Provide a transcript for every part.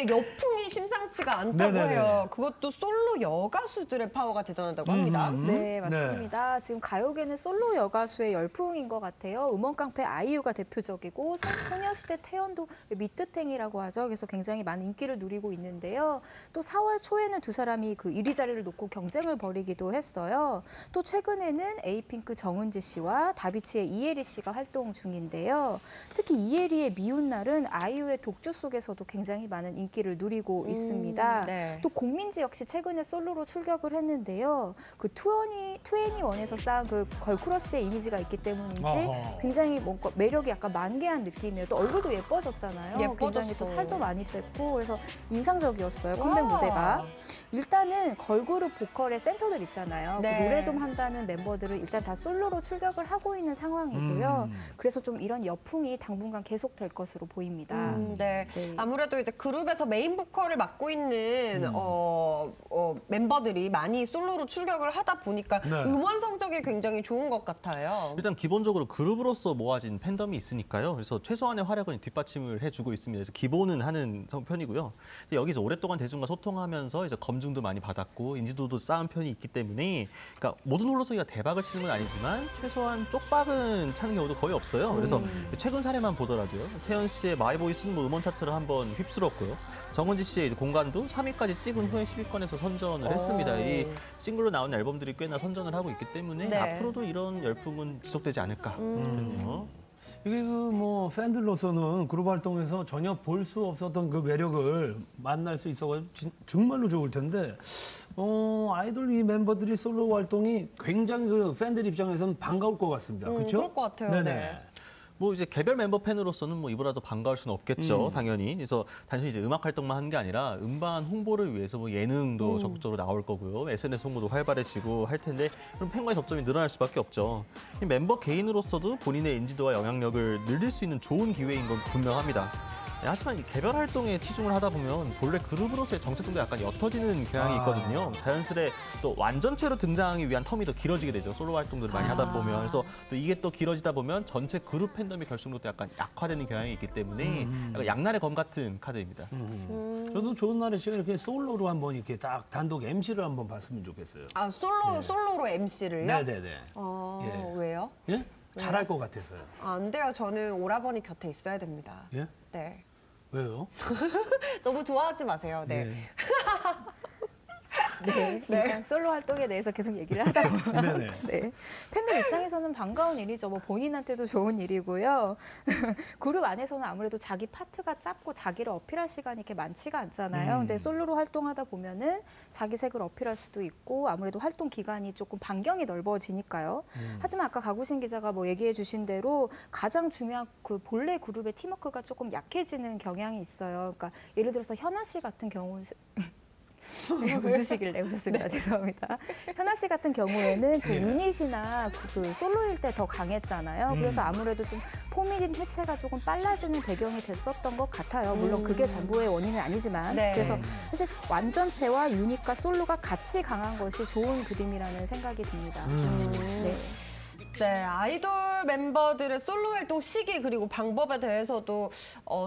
이게 여풍이 심상치가 않다고 네네네. 해요. 그것도 솔로 여가수들의 파워가 대단하다고 합니다. 네, 맞습니다. 지금 가요계는 솔로 여가수의 열풍인 것 같아요. 음원 깡패 아이유가 대표적이고 소녀시대 태연도 미뜨탱이라고 하죠. 그래서 굉장히 많은 인기를 누리고 있는데요. 또 4월 초에는 두 사람이 그 1위 자리를 놓고 경쟁을 벌이기도 했어요. 또 최근에는 에이핑크 정은지 씨와 다비치의 이혜리 씨가 활동 중인데요. 특히 이혜리의 미운 날은 아이유의 독주 속에서도 굉장히 많은 인기를 누리고 있습니다. 네. 또 공민지 역시 최근에 솔로로 출격을 했는데요. 그 2NE1에서 쌓은 그 걸크러쉬의 이미지가 있기 때문인지 굉장히 뭔가 매력이 약간 만개한 느낌이에요. 또 얼굴도 예뻐졌잖아요. 예뻐졌어. 굉장히 또 살도 많이 뺐고 그래서 인상적이었어요. 컴백 무대가. 일단은 걸그룹 보컬의 센터들 있잖아요. 네. 그 노래 좀 한다는 멤버들은 일단 다 솔로로 출격을 하고 있는 상황이고요. 그래서 좀 이런 여풍이 당분간 계속될 것으로 보입니다. 네. 네. 아무래도 이제 그룹에서 메인 보컬을 맡고 있는 멤버들이 많이 솔로로 출격을 하다 보니까 네. 음원 성적이 굉장히 좋은 것 같아요. 일단 기본적으로 그룹으로서 모아진 팬덤이 있으니까요. 그래서 최소한의 활약은 뒷받침을 해주고 있습니다. 그래서 기본은 하는 편이고요. 근데 여기서 오랫동안 대중과 소통하면서 이제 검증도 많이 받았고 인지도도 쌓은 편이 있기 때문에, 그러니까 모든 홀로서기가 대박을 치는 건 아니지만 최소한 쪽박은 차는 경우도 거의 없어요. 그래서 최근 사례만 보더라도요. 태연 씨의 마이보이스는 뭐 음원 차트를 한번 휩쓸었고요. 정은지 씨의 이제 공간도 3위까지 찍은 후에 10위권에서 선전을 했습니다. 이 싱글로 나온 앨범들이 꽤나 선전을 하고 있기 때문에 네. 앞으로도 이런 열풍은 지속되지 않을까 싶네요. 이게 그 뭐 팬들로서는 그룹 활동에서 전혀 볼 수 없었던 그 매력을 만날 수 있어서 정말로 좋을 텐데 아이돌 이 멤버들이 솔로 활동이 굉장히 그 팬들 입장에서는 반가울 것 같습니다. 그렇죠? 그럴 것 같아요. 네네. 네. 뭐 이제 개별 멤버 팬으로서는 뭐 이보다도 반가울 수는 없겠죠, 당연히. 그래서 단순히 이제 음악 활동만 하는 게 아니라 음반 홍보를 위해서 뭐 예능도 적극적으로 나올 거고요, SNS 홍보도 활발해지고 할 텐데 그럼 팬과의 접점이 늘어날 수밖에 없죠. 이 멤버 개인으로서도 본인의 인지도와 영향력을 늘릴 수 있는 좋은 기회인 건 분명합니다. 하지만 이 개별 활동에 치중을 하다 보면 본래 그룹으로서의 정체성도 약간 옅어지는 경향이 있거든요. 자연스레 또 완전체로 등장하기 위한 텀이 더 길어지게 되죠. 솔로 활동들을 많이 하다 보면. 그래서 또 이게 또 길어지다 보면 전체 그룹 팬덤의 결속력도 약간 약화되는 경향이 있기 때문에 약간 양날의 검 같은 카드입니다. 저도 좋은 날에 제가 이렇게 솔로로 한번 이렇게 딱 단독 MC를 한번 봤으면 좋겠어요. 아, 솔로로 MC를요? 네네네. 예. 왜요? 예? 잘할 것 같아서요. 안 돼요. 저는 오라버니 곁에 있어야 됩니다. 예? 네. 왜요? 너무 좋아하지 마세요. 네. 네, 일단 솔로 활동에 대해서 계속 얘기를 하다 보면 네네. 네, 팬들 입장에서는 반가운 일이죠. 뭐 본인한테도 좋은 일이고요. 그룹 안에서는 아무래도 자기 파트가 짧고 자기를 어필할 시간이 이렇게 많지가 않잖아요. 근데 솔로로 활동하다 보면은 자기 색을 어필할 수도 있고 아무래도 활동 기간이 조금 반경이 넓어지니까요. 하지만 아까 가구신 기자가 뭐 얘기해 주신 대로 가장 중요한 그 본래 그룹의 팀워크가 조금 약해지는 경향이 있어요. 그러니까 예를 들어서 현아 씨 같은 경우 네, 웃으시길래 웃었습니다. 죄송합니다. 현아 씨 같은 경우에는 그 유닛이나 그 솔로일 때 더 강했잖아요. 그래서 아무래도 좀 포미딘 해체가 조금 빨라지는 배경이 됐었던 것 같아요. 물론 그게 전부의 원인은 아니지만. 네. 그래서 사실 완전체와 유닛과 솔로가 같이 강한 것이 좋은 그림이라는 생각이 듭니다. 네. 네, 아이돌 멤버들의 솔로 활동 시기 그리고 방법에 대해서도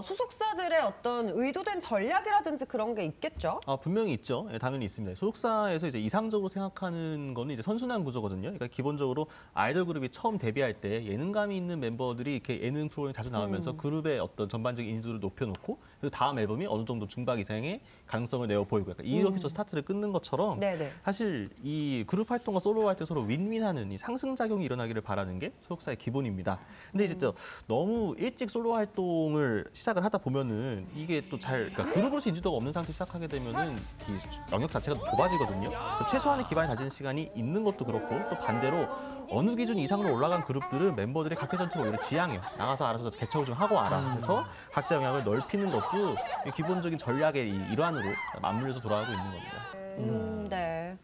소속사들의 어떤 의도된 전략이라든지 그런 게 있겠죠? 분명히 있죠. 예, 당연히 있습니다. 소속사에서 이제 이상적으로 생각하는 거는 이제 선순환 구조거든요. 그러니까 기본적으로 아이돌 그룹이 처음 데뷔할 때 예능감이 있는 멤버들이 이렇게 예능 프로그램에 자주 나오면서 그룹의 어떤 전반적인 인지도를 높여놓고 그 다음 앨범이 어느 정도 중박 이상의 가능성을 내어 보이고 약간 이렇게 해서 스타트를 끊는 것처럼 네네. 사실 이 그룹 활동과 솔로 활동 서로 윈윈하는 이 상승작용이 일어나기를 바라는 게 소속사의 기본입니다. 근데 이제 또 너무 일찍 솔로 활동을 시작을 하다 보면은 이게 또 그러니까 그룹으로서 인지도가 없는 상태 시작하게 되면은 이 영역 자체가 좁아지거든요. 최소한의 기반을 다지는 시간이 있는 것도 그렇고 또 반대로 어느 기준 이상으로 올라간 그룹들은 멤버들의 각계 전투가 오히려 지향해요. 나가서 알아서 개척을 좀 하고 와라. 그래서 각자 영향을 넓히는 것도 기본적인 전략의 일환으로 맞물려서 돌아가고 있는 겁니다. 네.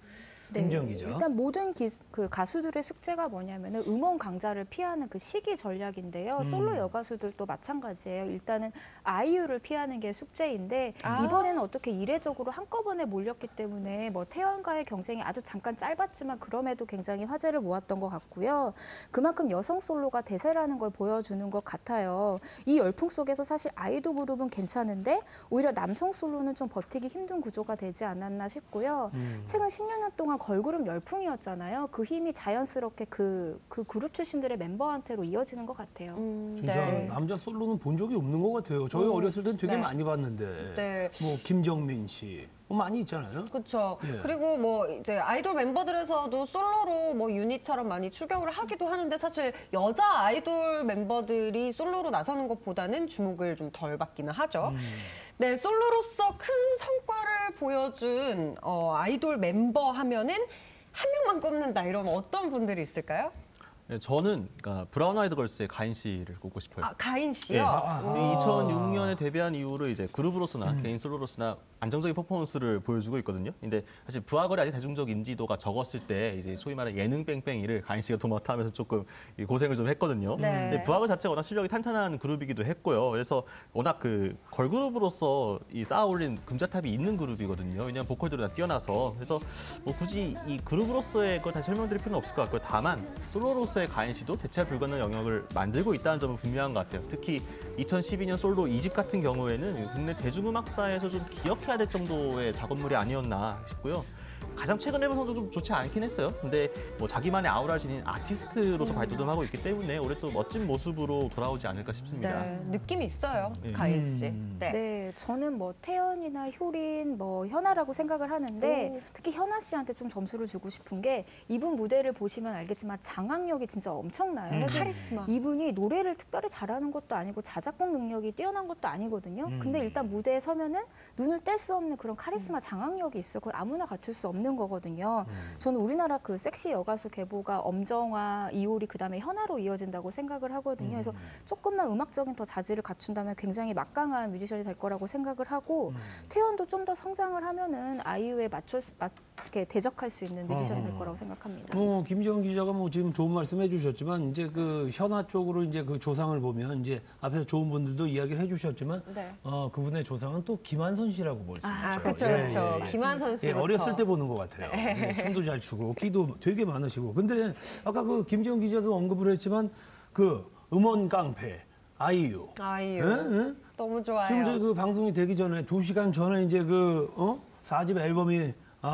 김지영 기자. 일단 모든 그 가수들의 숙제가 뭐냐면은 음원 강자를 피하는 그 시기 전략인데요. 솔로 여가수들도 마찬가지예요. 일단은 아이유를 피하는 게 숙제인데 이번에는 어떻게 이례적으로 한꺼번에 몰렸기 때문에 뭐 태연과의 경쟁이 아주 잠깐 짧았지만 그럼에도 굉장히 화제를 모았던 것 같고요. 그만큼 여성 솔로가 대세라는 걸 보여주는 것 같아요. 이 열풍 속에서 사실 아이돌 그룹은 괜찮은데 오히려 남성 솔로는 좀 버티기 힘든 구조가 되지 않았나 싶고요. 최근 10년 동안 걸그룹 열풍이었잖아요. 그 힘이 자연스럽게 그 그룹 출신들의 멤버한테로 이어지는 것 같아요. 진짜 네. 남자 솔로는 본 적이 없는 것 같아요. 저희 어렸을 땐 되게 네. 많이 봤는데. 네. 뭐 김정민 씨. 뭐 많이 있잖아요. 그렇죠. 예. 그리고 뭐 이제 아이돌 멤버들에서도 솔로로 뭐 유닛처럼 많이 출격을 하기도 하는데 사실 여자 아이돌 멤버들이 솔로로 나서는 것보다는 주목을 좀 덜 받기는 하죠. 네, 솔로로서 큰 성과를 보여준 아이돌 멤버 하면은 한 명만 꼽는다 이러면 어떤 분들이 있을까요? 네, 저는 그러니까 브라운 아이드 걸스의 가인 씨를 꼽고 싶어요. 아, 가인 씨요? 예. 2006년에 데뷔한 이후로 이제 그룹으로서나 개인 솔로로서나 안정적인 퍼포먼스를 보여주고 있거든요. 근데 사실 부하걸이 아직 대중적 인지도가 적었을 때 이제 소위 말하는 예능 뺑뺑이를 가인 씨가 도맡아하면서 조금 고생을 좀 했거든요. 네. 근데 부하걸 자체가 워낙 실력이 탄탄한 그룹이기도 했고요. 그래서 워낙 그 걸그룹으로서 이 쌓아올린 금자탑이 있는 그룹이거든요. 왜냐하면 보컬들이 다 뛰어나서. 그래서 뭐 굳이 이 그룹으로서의 걸 다시 설명드릴 필요는 없을 것 같고요. 다만 솔로로서의 가인 씨도 대체할 불가능한 영역을 만들고 있다는 점은 분명한 것 같아요. 특히 2012년 솔로 2집 같은 경우에는 국내 대중음악사에서 좀 기억해야 될 정도의 작업물이 아니었나 싶고요. 가장 최근 앨범도 좀 좋지 않긴 했어요. 근데 뭐 자기만의 아우라를 지닌 아티스트로서 발돋움 하고 있기 때문에 올해 또 멋진 모습으로 돌아오지 않을까 싶습니다. 네, 느낌이 있어요, 예. 가인 씨. 네. 네, 저는 뭐 태연이나 효린, 뭐 현아라고 생각을 하는데 오. 특히 현아 씨한테 좀 점수를 주고 싶은 게 이분 무대를 보시면 알겠지만 장악력이 진짜 엄청나요. 사실 카리스마. 이분이 노래를 특별히 잘하는 것도 아니고 자작곡 능력이 뛰어난 것도 아니거든요. 근데 일단 무대에 서면은 눈을 뗄 수 없는 그런 카리스마 장악력이 있어요. 그걸 아무나 갖출 수 없는 거거든요. 저는 우리나라 그 섹시 여가수 계보가 엄정화, 이효리 그다음에 현아로 이어진다고 생각을 하거든요. 그래서 조금만 음악적인 더 자질을 갖춘다면 굉장히 막강한 뮤지션이 될 거라고 생각을 하고 태연도 좀 더 성장을 하면은 아이유에 이렇게 대적할 수 있는 뮤지션이 될 거라고 생각합니다. 김지영 기자가 뭐 지금 좋은 말씀 해주셨지만 이제 그 현아 쪽으로 이제 그 조상을 보면 이제 앞에서 좋은 분들도 이야기를 해주셨지만 네. 그분의 조상은 또 김한선 씨라고 볼 수 있죠. 아, 그렇죠, 예, 그렇죠. 예, 예. 김한선 예, 씨부터. 어렸을 때 보는 것 같아요. 예, 춤도 잘 추고 끼도 되게 많으시고. 근데 아까 그 김지영 기자도 언급을 했지만 그 음원 깡패 아이유. 아이유. 예? 예? 너무 좋아요. 지금 저 그 방송이 되기 전에 2시간 전에 이제 그 4집 앨범이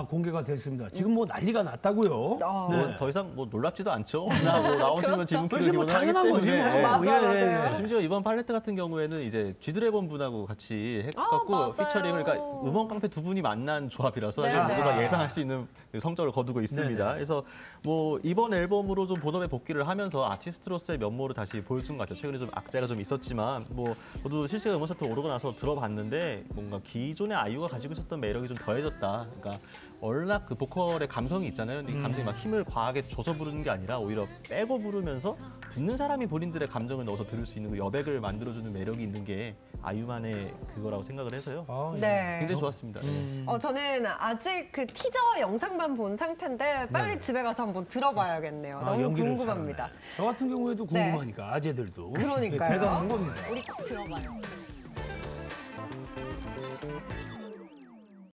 공개가 됐습니다. 지금 뭐 난리가 났다고요. 네. 더 이상 뭐 놀랍지도 않죠. 나오시면 지금 그렇지, 뭐 기본을 하기 당연한 거지. 때문에. 뭐. 맞아요. 심지어 이번 팔레트 같은 경우에는 이제 G드래곤 분하고 같이 해갖고 맞아요. 피처링을 그러니까 음원 깡패 두 분이 만난 조합이라서 네. 사실 모두가 예상할 수 있는 성적을 거두고 있습니다. 네네. 그래서 뭐 이번 앨범으로 좀 본업에 복귀를 하면서 아티스트로서의 면모를 다시 보여준 것 같아요. 최근에 좀 악재가 좀 있었지만 뭐 저도 실시간 음원 차트 오르고 나서 들어봤는데 뭔가 기존의 아이유가 가지고 있었던 매력이 좀 더해졌다. 그러니까 워낙 그 보컬의 감성이 있잖아요. 근데 이 감성이 막 힘을 과하게 줘서 부르는 게 아니라 오히려 빼고 부르면서 듣는 사람이 본인들의 감정을 넣어서 들을 수 있는 그 여백을 만들어주는 매력이 있는 게 아이유만의 그거라고 생각을 해서요. 네. 굉장히 좋았습니다. 저는 아직 그 티저 영상만 본 상태인데 빨리 집에 가서 한번 들어봐야겠네요. 너무 연기를 궁금합니다. 잘하네. 저 같은 경우에도 궁금하니까 아재들도 그러니까요. 대단한 겁니다. 우리 꼭 들어봐요.